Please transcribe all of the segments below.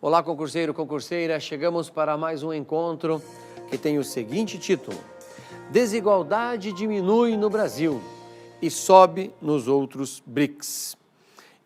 Olá, concurseiro, concurseira, chegamos para mais um encontro que tem o seguinte título: Desigualdade diminui no Brasil e sobe nos outros BRICS.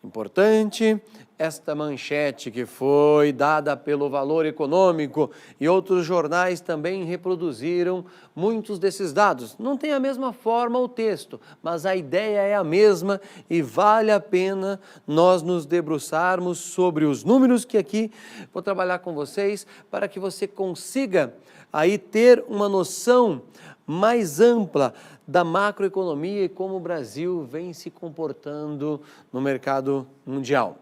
Importante esta manchete que foi dada pelo Valor Econômico e outros jornais também reproduziram muitos desses dados. Não tem a mesma forma o texto, mas a ideia é a mesma e vale a pena nós nos debruçarmos sobre os números que aqui vou trabalhar com vocês para que você consiga aí ter uma noção mais ampla da macroeconomia e como o Brasil vem se comportando no mercado mundial.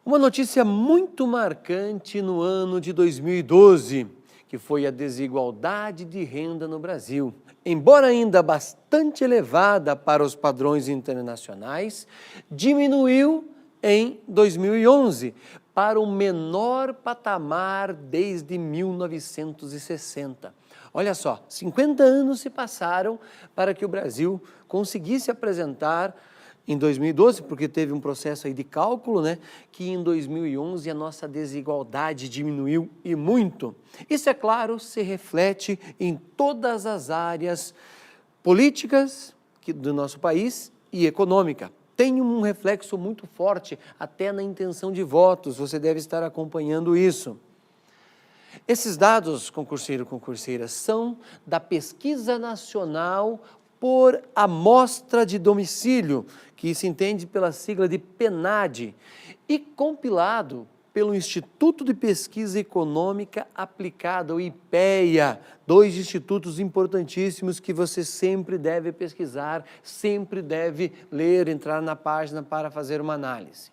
Uma notícia muito marcante no ano de 2012, que foi a desigualdade de renda no Brasil. Embora ainda bastante elevada para os padrões internacionais, diminuiu em 2011 para o menor patamar desde 1960. Olha só, 50 anos se passaram para que o Brasil conseguisse apresentar em 2012, porque teve um processo aí de cálculo, né, que em 2011 a nossa desigualdade diminuiu e muito. Isso, é claro, se reflete em todas as áreas políticas do nosso país e econômica. Tem um reflexo muito forte até na intenção de votos, você deve estar acompanhando isso. Esses dados, concurseiro, concurseira, são da Pesquisa Nacional por Amostra de Domicílio, que se entende pela sigla de PNAD, e compilado pelo Instituto de Pesquisa Econômica Aplicada, o IPEA, dois institutos importantíssimos que você sempre deve pesquisar, sempre deve ler, entrar na página para fazer uma análise.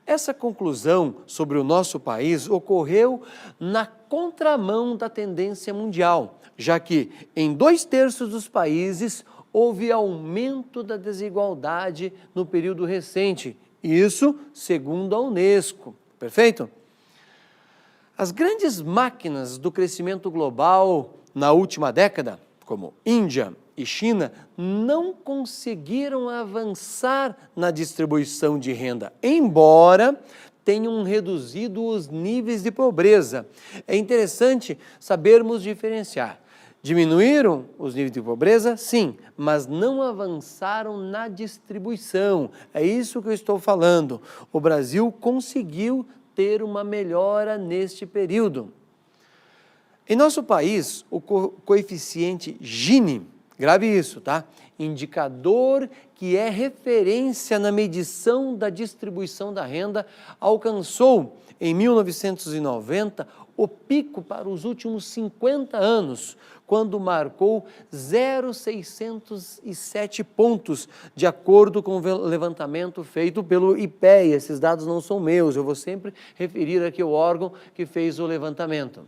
Essa conclusão sobre o nosso país ocorreu na contramão da tendência mundial, já que em 2/3 dos países houve aumento da desigualdade no período recente, isso segundo a Unesco, perfeito? As grandes máquinas do crescimento global na última década, como Índia e China, não conseguiram avançar na distribuição de renda, embora tenham reduzido os níveis de pobreza. É interessante sabermos diferenciar. Diminuíram os níveis de pobreza? Sim, mas não avançaram na distribuição. É isso que eu estou falando. O Brasil conseguiu ter uma melhora neste período. Em nosso país, o coeficiente Gini, grave isso, tá? Indicador que é referência na medição da distribuição da renda, alcançou em 1990 o pico para os últimos 50 anos, quando marcou 0,607 pontos, de acordo com o levantamento feito pelo IPEA. Esses dados não são meus, eu vou sempre referir aqui o órgão que fez o levantamento.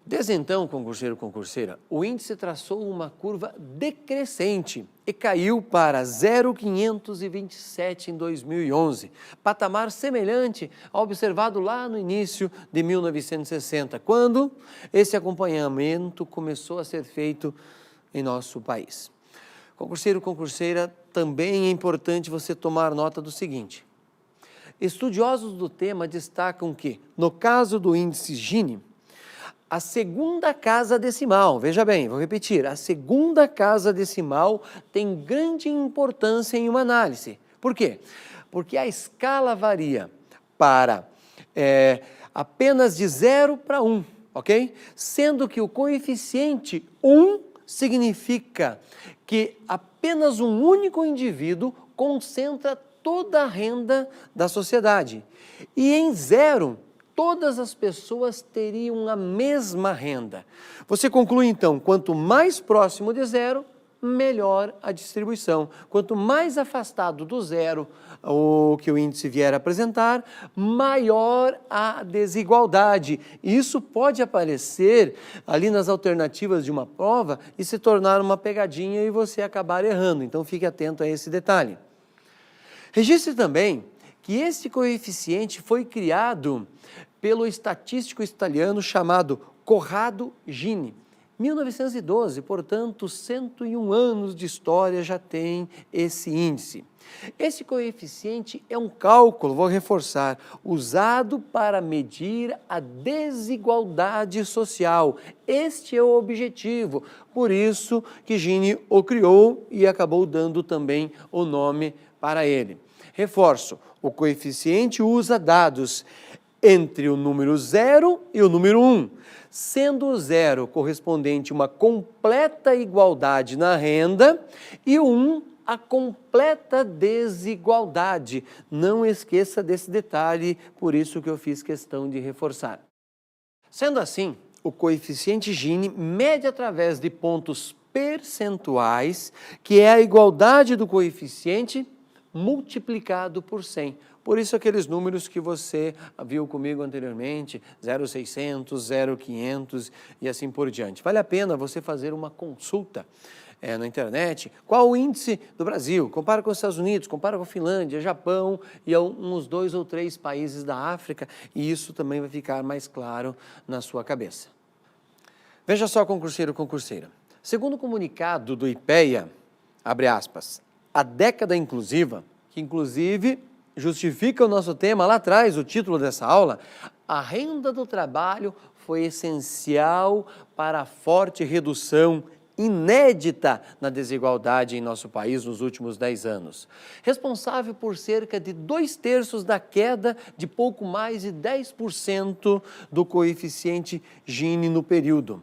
Desde então, concurseiro, concurseira, o índice traçou uma curva decrescente e caiu para 0,527 em 2011, patamar semelhante ao observado lá no início de 1960, quando esse acompanhamento começou a ser feito em nosso país. Concurseiro, concurseira, também é importante você tomar nota do seguinte: estudiosos do tema destacam que, no caso do índice Gini, a segunda casa decimal, veja bem, vou repetir, a segunda casa decimal tem grande importância em uma análise. Por quê? Porque a escala varia para apenas de 0 para 1, ok? Sendo que o coeficiente 1 significa que apenas um único indivíduo concentra toda a renda da sociedade. E em 0, todas as pessoas teriam a mesma renda. Você conclui então, quanto mais próximo de 0, melhor a distribuição. Quanto mais afastado do 0 o que o índice vier a apresentar, maior a desigualdade. Isso pode aparecer ali nas alternativas de uma prova e se tornar uma pegadinha e você acabar errando. Então fique atento a esse detalhe. Registre também que esse coeficiente foi criado pelo estatístico italiano chamado Corrado Gini, 1912, portanto, 101 anos de história já tem esse índice. Esse coeficiente é um cálculo, vou reforçar, usado para medir a desigualdade social. Este é o objetivo, por isso que Gini o criou e acabou dando também o nome para ele. Reforço, o coeficiente usa dados entre o número 0 e o número 1, sendo o 0 correspondente a uma completa igualdade na renda e o 1 a completa desigualdade. Não esqueça desse detalhe, por isso que eu fiz questão de reforçar. Sendo assim, o coeficiente Gini mede através de pontos percentuais, que é a igualdade do coeficiente multiplicado por 100. Por isso aqueles números que você viu comigo anteriormente, 0,600, 0,500 e assim por diante. Vale a pena você fazer uma consulta na internet, qual o índice do Brasil, compara com os Estados Unidos, compara com a Finlândia, Japão e uns 2 ou 3 países da África, e isso também vai ficar mais claro na sua cabeça. Veja só, concurseiro, concurseira. Segundo o comunicado do IPEA, abre aspas, a década inclusiva, que inclusive justifica o nosso tema lá atrás, o título dessa aula, a renda do trabalho foi essencial para a forte redução inédita na desigualdade em nosso país nos últimos 10 anos, responsável por cerca de 2/3 da queda de pouco mais de 10% do coeficiente Gini no período.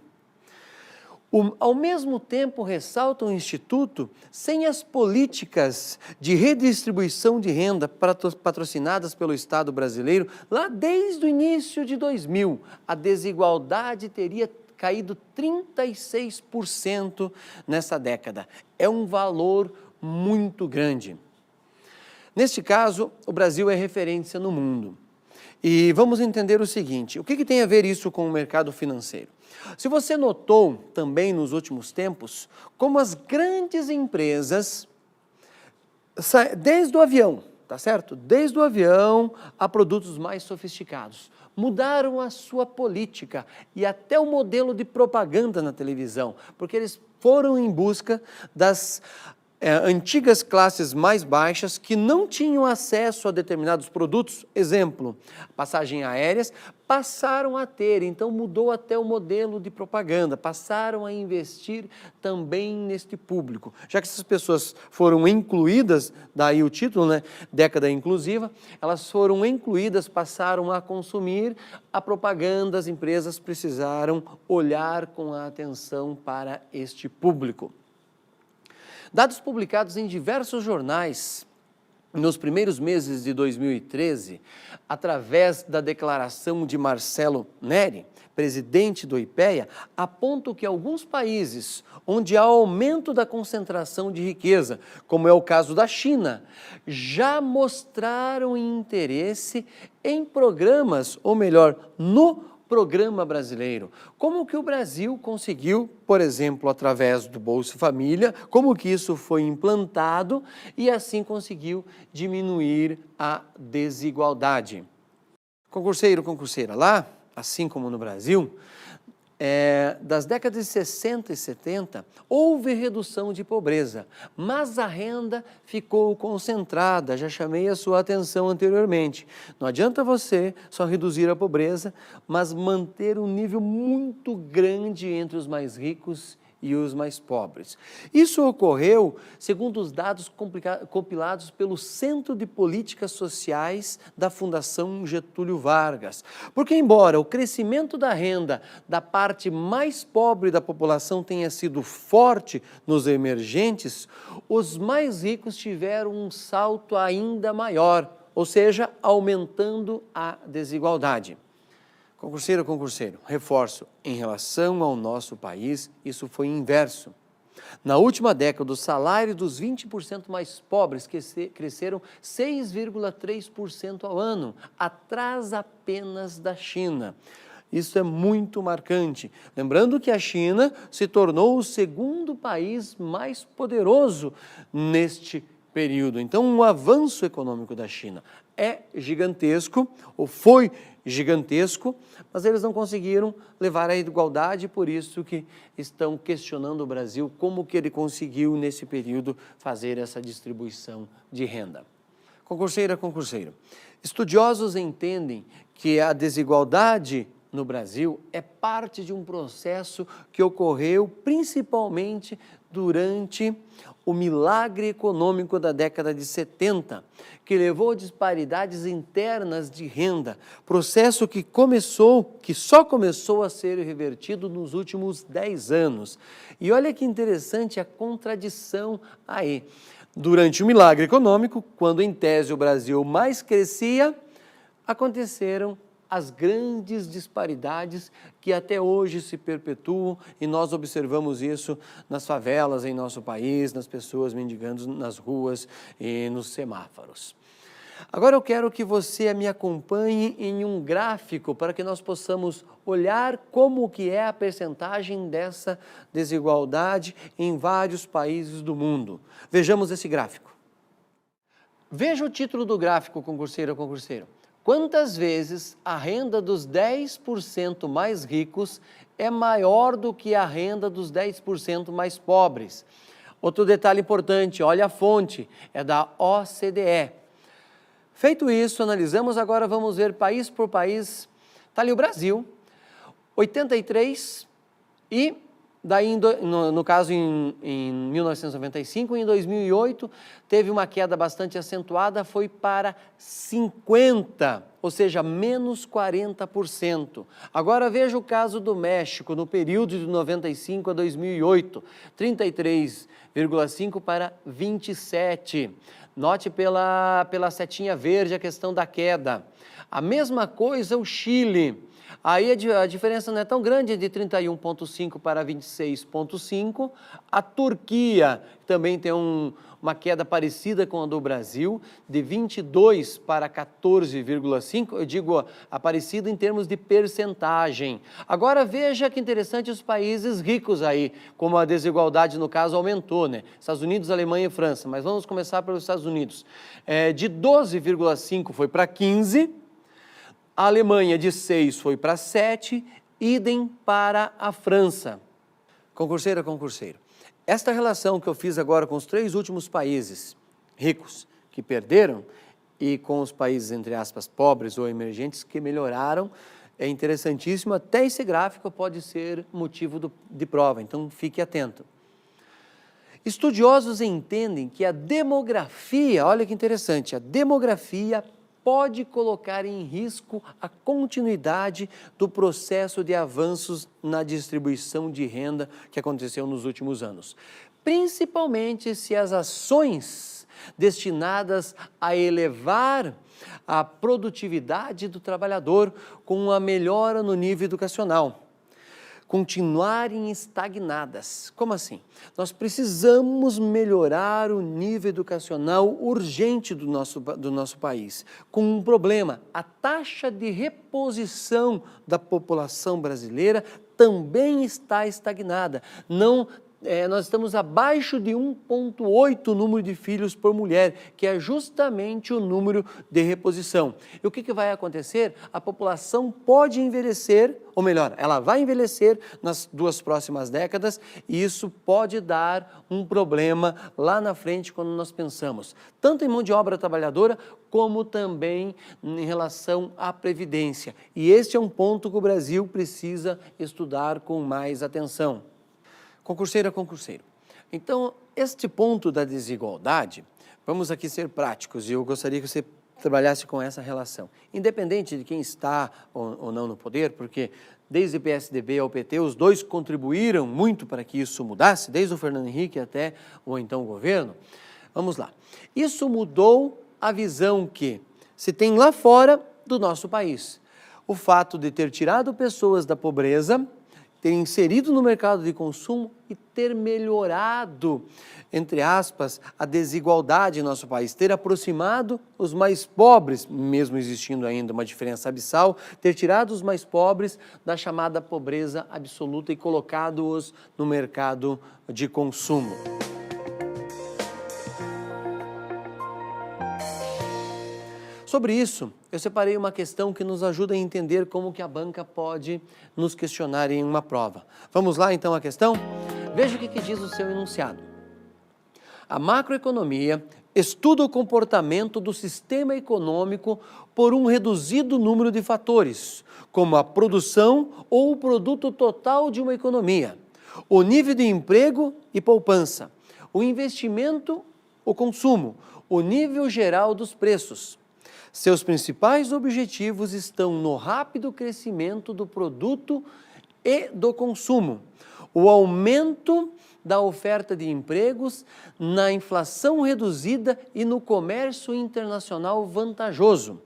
Ao mesmo tempo, ressalta o Instituto, sem as políticas de redistribuição de renda patrocinadas pelo Estado brasileiro, lá desde o início de 2000, a desigualdade teria caído 36% nessa década. É um valor muito grande. Neste caso, o Brasil é referência no mundo. E vamos entender o seguinte, o que tem a ver isso com o mercado financeiro? Se você notou também nos últimos tempos, como as grandes empresas, desde o avião, tá certo? Desde o avião a produtos mais sofisticados, mudaram a sua política e até o modelo de propaganda na televisão, porque eles foram em busca das antigas classes mais baixas que não tinham acesso a determinados produtos, exemplo, passagens aéreas, passaram a ter, então mudou até o modelo de propaganda, passaram a investir também neste público. Já que essas pessoas foram incluídas, daí o título, né, década inclusiva, elas foram incluídas, passaram a consumir a propaganda, as empresas precisaram olhar com atenção para este público. Dados publicados em diversos jornais nos primeiros meses de 2013, através da declaração de Marcelo Neri, presidente do IPEA, apontam que alguns países onde há aumento da concentração de riqueza, como é o caso da China, já mostraram interesse em programas, ou melhor, no programa brasileiro. Como que o Brasil conseguiu, por exemplo, através do Bolsa Família, como que isso foi implantado e assim conseguiu diminuir a desigualdade. Concurseiro, concurseira, lá, assim como no Brasil, das décadas de 60 e 70, houve redução de pobreza, mas a renda ficou concentrada, já chamei a sua atenção anteriormente. Não adianta você só reduzir a pobreza, mas manter um nível muito grande entre os mais ricos e os mais pobres. Isso ocorreu segundo os dados compilados pelo Centro de Políticas Sociais da Fundação Getúlio Vargas. Porque embora o crescimento da renda da parte mais pobre da população tenha sido forte nos emergentes, os mais ricos tiveram um salto ainda maior, ou seja, aumentando a desigualdade. Concurseiro, concurseiro, reforço, em relação ao nosso país, isso foi inverso. Na última década, o salário dos 20% mais pobres cresceram 6,3% ao ano, atrás apenas da China. Isso é muito marcante. Lembrando que a China se tornou o segundo país mais poderoso neste período. Então, o avanço econômico da China é gigantesco, ou foi gigantesco, mas eles não conseguiram levar a igualdade, por isso que estão questionando o Brasil como que ele conseguiu, nesse período, fazer essa distribuição de renda. Concurseira, concurseiro, estudiosos entendem que a desigualdade no Brasil é parte de um processo que ocorreu principalmente durante o milagre econômico da década de 70, que levou a disparidades internas de renda, processo que só começou a ser revertido nos últimos 10 anos. E olha que interessante a contradição aí. Durante o milagre econômico, quando em tese o Brasil mais crescia, aconteceram as grandes disparidades que até hoje se perpetuam, e nós observamos isso nas favelas em nosso país, nas pessoas mendigando nas ruas e nos semáforos. Agora eu quero que você me acompanhe em um gráfico para que nós possamos olhar como que é a percentagem dessa desigualdade em vários países do mundo. Vejamos esse gráfico. Veja o título do gráfico, concurseiro ou concurseiro. Quantas vezes a renda dos 10% mais ricos é maior do que a renda dos 10% mais pobres? Outro detalhe importante, olha a fonte, é da OCDE. Feito isso, analisamos, agora vamos ver país por país. Está ali o Brasil, 83 e daí, no caso, em 1995, em 2008, teve uma queda bastante acentuada, foi para 50%, ou seja, menos 40%. Agora veja o caso do México, no período de 95 a 2008, 33,5% para 27%. Note pela setinha verde a questão da queda. A mesma coisa o Chile. Aí a diferença não é tão grande, de 31,5 para 26,5. A Turquia também tem uma queda parecida com a do Brasil, de 22 para 14,5. Eu digo parecida em termos de percentagem. Agora veja que interessante os países ricos aí, como a desigualdade no caso aumentou, né? Estados Unidos, Alemanha e França, mas vamos começar pelos Estados Unidos. De 12,5 foi para 15. A Alemanha de 6 foi para 7, idem para a França. Concurseira, concurseiro, esta relação que eu fiz agora com os 3 últimos países ricos que perderam e com os países, entre aspas, pobres ou emergentes que melhoraram, é interessantíssimo, até esse gráfico pode ser motivo de prova, então fique atento. Estudiosos entendem que a demografia, olha que interessante, a demografia pode colocar em risco a continuidade do processo de avanços na distribuição de renda que aconteceu nos últimos anos, principalmente se as ações destinadas a elevar a produtividade do trabalhador com uma melhora no nível educacional continuarem estagnadas. Como assim? Nós precisamos melhorar o nível educacional urgente do nosso país, com um problema: a taxa de reposição da população brasileira também está estagnada. Nós estamos abaixo de 1,8 número de filhos por mulher, que é justamente o número de reposição. E o que vai acontecer? A população pode envelhecer, ou melhor, ela vai envelhecer nas 2 próximas décadas, e isso pode dar um problema lá na frente quando nós pensamos, tanto em mão de obra trabalhadora, como também em relação à previdência. E este é um ponto que o Brasil precisa estudar com mais atenção. Concurseira, concurseiro. Então, este ponto da desigualdade, vamos aqui ser práticos, e eu gostaria que você trabalhasse com essa relação. Independente de quem está ou não no poder, porque desde o PSDB ao PT, os dois contribuíram muito para que isso mudasse, desde o Fernando Henrique até o então governo. Vamos lá. Isso mudou a visão que se tem lá fora do nosso país. O fato de ter tirado pessoas da pobreza, ter inserido no mercado de consumo e ter melhorado, entre aspas, a desigualdade em nosso país, ter aproximado os mais pobres, mesmo existindo ainda uma diferença abissal, ter tirado os mais pobres da chamada pobreza absoluta e colocado-os no mercado de consumo. Sobre isso, eu separei uma questão que nos ajuda a entender como que a banca pode nos questionar em uma prova. Vamos lá então à questão? Veja o que diz o seu enunciado. A macroeconomia estuda o comportamento do sistema econômico por um reduzido número de fatores, como a produção ou o produto total de uma economia, o nível de emprego e poupança, o investimento, o consumo, o nível geral dos preços. Seus principais objetivos estão no rápido crescimento do produto e do consumo, o aumento da oferta de empregos, na inflação reduzida e no comércio internacional vantajoso.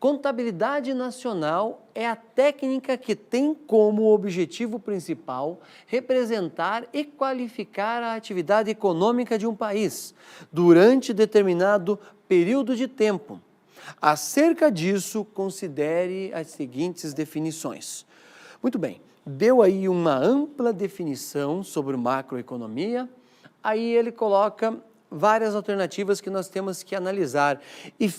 Contabilidade nacional é a técnica que tem como objetivo principal representar e qualificar a atividade econômica de um país durante determinado período de tempo. Acerca disso, considere as seguintes definições. Muito bem, deu aí uma ampla definição sobre macroeconomia, aí ele coloca várias alternativas que nós temos que analisar e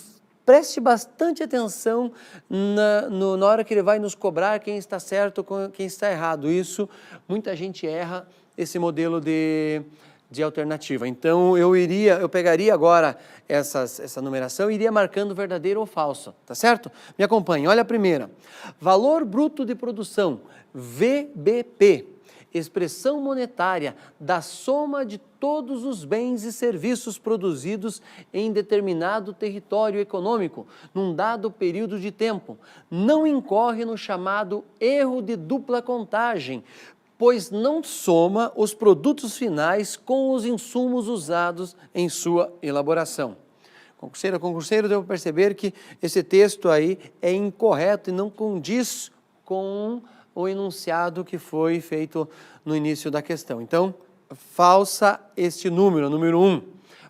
preste bastante atenção na hora que ele vai nos cobrar quem está certo ou quem está errado. Isso, muita gente erra esse modelo de alternativa. Então, eu pegaria agora essa numeração e iria marcando verdadeiro ou falso, tá certo? Me acompanhe, olha a primeira. Valor bruto de produção, VBP, expressão monetária da soma de todos os bens e serviços produzidos em determinado território econômico, num dado período de tempo. Não incorre no chamado erro de dupla contagem, pois não soma os produtos finais com os insumos usados em sua elaboração. Concurseiro, devo perceber que esse texto aí é incorreto e não condiz com o enunciado que foi feito no início da questão. Então, falsa este número 1.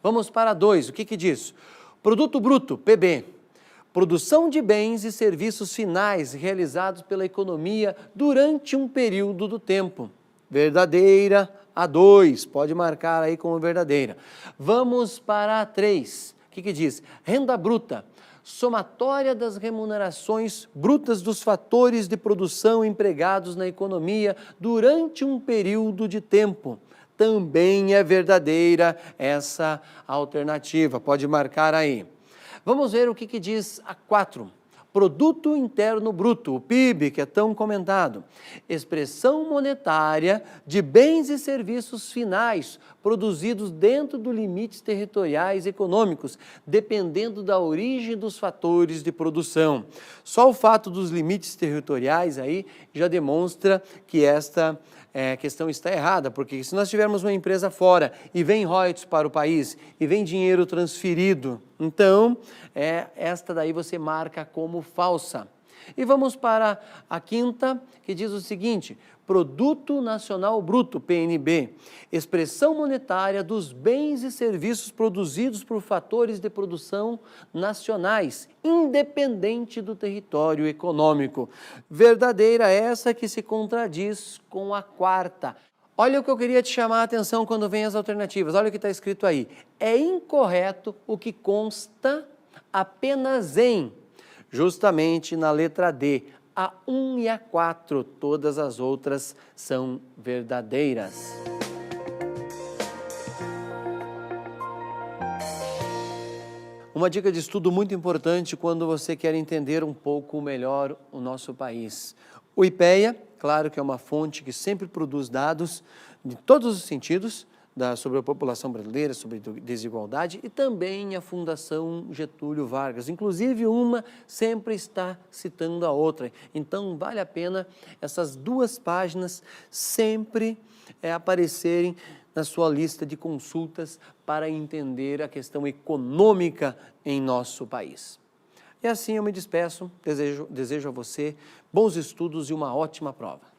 Vamos para 2, o que diz? Produto bruto, PB. Produção de bens e serviços finais realizados pela economia durante um período do tempo. Verdadeira, a 2, pode marcar aí como verdadeira. Vamos para a 3, o que diz? Renda bruta, somatória das remunerações brutas dos fatores de produção empregados na economia durante um período de tempo. Também é verdadeira essa alternativa, pode marcar aí. Vamos ver o que diz a 4. Produto Interno Bruto, o PIB, que é tão comentado. Expressão monetária de bens e serviços finais produzidos dentro dos limites territoriais econômicos, dependendo da origem dos fatores de produção. Só o fato dos limites territoriais aí já demonstra que esta questão está errada, porque se nós tivermos uma empresa fora e vem royalties para o país e vem dinheiro transferido, então esta daí você marca como falsa. E vamos para a 5ª, que diz o seguinte: Produto Nacional Bruto, PNB, expressão monetária dos bens e serviços produzidos por fatores de produção nacionais, independente do território econômico. Verdadeira essa que se contradiz com a 4ª. Olha o que eu queria te chamar a atenção quando vem as alternativas, olha o que está escrito aí. É incorreto o que consta apenas em, justamente na letra D, a 1 e a 4, todas as outras são verdadeiras. Uma dica de estudo muito importante quando você quer entender um pouco melhor o nosso país. O IPEA, claro que é uma fonte que sempre produz dados de todos os sentidos, sobre a população brasileira, sobre desigualdade, e também a Fundação Getúlio Vargas. Inclusive, uma sempre está citando a outra. Então, vale a pena essas 2 páginas sempre aparecerem na sua lista de consultas para entender a questão econômica em nosso país. E assim eu me despeço, desejo a você bons estudos e uma ótima prova.